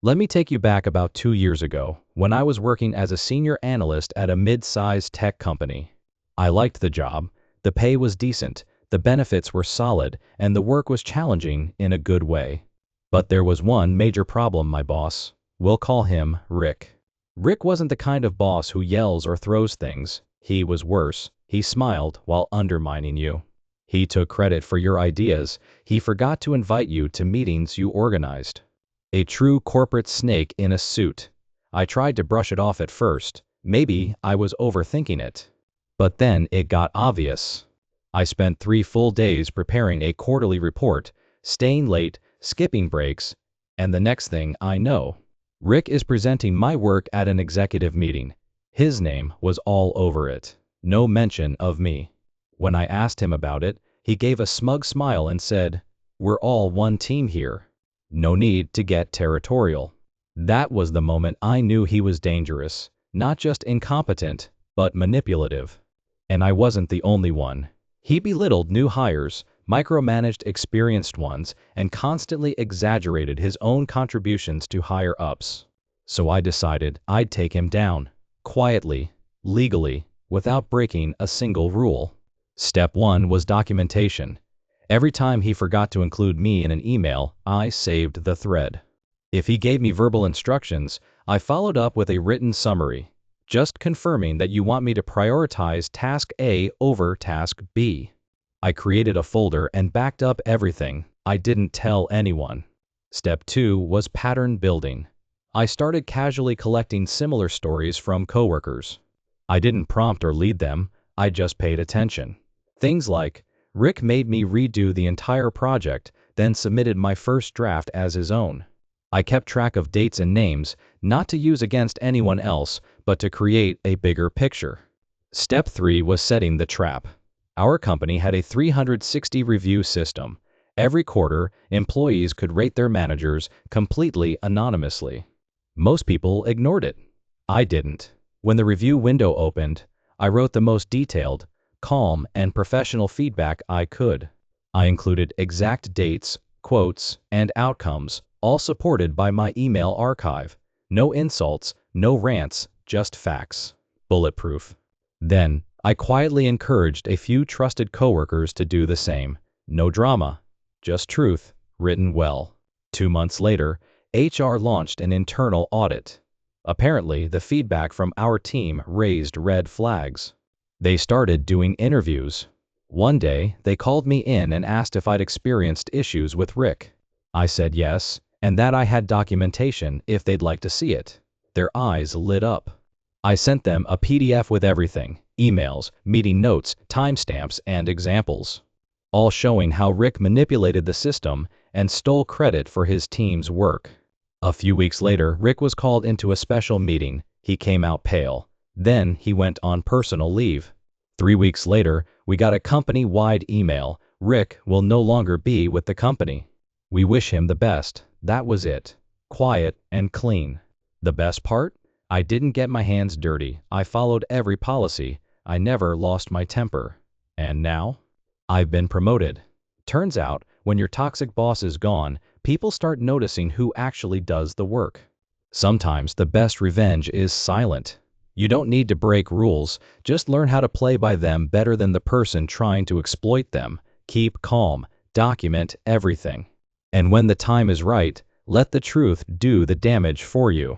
Let me take you back about 2 years ago, when I was working as a senior analyst at a mid-sized tech company. I liked the job, the pay was decent, the benefits were solid, and the work was challenging in a good way. But there was one major problem. My boss, we'll call him Rick. Rick wasn't the kind of boss who yells or throws things. He was worse. He smiled while undermining you. He took credit for your ideas. He forgot to invite you to meetings you organized. A true corporate snake in a suit. I tried to brush it off at first. Maybe I was overthinking it. But then it got obvious. I spent 3 full days preparing a quarterly report, staying late, skipping breaks, and the next thing I know, Rick is presenting my work at an executive meeting. His name was all over it. No mention of me. When I asked him about it, he gave a smug smile and said, "We're all one team here. No need to get territorial." That was the moment I knew he was dangerous, not just incompetent, but manipulative. And I wasn't the only one. He belittled new hires, micromanaged experienced ones, and constantly exaggerated his own contributions to higher-ups. So I decided I'd take him down, quietly, legally, without breaking a single rule. Step 1 was documentation. Every time he forgot to include me in an email, I saved the thread. If he gave me verbal instructions, I followed up with a written summary, just confirming that you want me to prioritize task A over task B. I created a folder and backed up everything. I didn't tell anyone. Step 2 was pattern building. I started casually collecting similar stories from coworkers. I didn't prompt or lead them, I just paid attention. Things like, Rick made me redo the entire project, then submitted my first draft as his own. I kept track of dates and names, not to use against anyone else, but to create a bigger picture. Step 3 was setting the trap. Our company had a 360 review system. Every quarter, employees could rate their managers completely anonymously. Most people ignored it. I didn't. When the review window opened, I wrote the most detailed, calm, and professional feedback I could. I included exact dates, quotes, and outcomes, all supported by my email archive. No insults, no rants, just facts. Bulletproof. Then, I quietly encouraged a few trusted coworkers to do the same. No drama, just truth, written well. 2 months later, HR launched an internal audit. Apparently, the feedback from our team raised red flags. They started doing interviews. One day, they called me in and asked if I'd experienced issues with Rick. I said yes, and that I had documentation if they'd like to see it. Their eyes lit up. I sent them a PDF with everything, emails, meeting notes, timestamps, and examples, all showing how Rick manipulated the system and stole credit for his team's work. A few weeks later, Rick was called into a special meeting. He came out pale. Then he went on personal leave. 3 weeks later, we got a company-wide email. Rick will no longer be with the company. We wish him the best. That was it. Quiet and clean. The best part? I didn't get my hands dirty. I followed every policy. I never lost my temper. And now? I've been promoted. Turns out, when your toxic boss is gone, people start noticing who actually does the work. Sometimes the best revenge is silent. You don't need to break rules, just learn how to play by them better than the person trying to exploit them. Keep calm, document everything. And when the time is right, let the truth do the damage for you.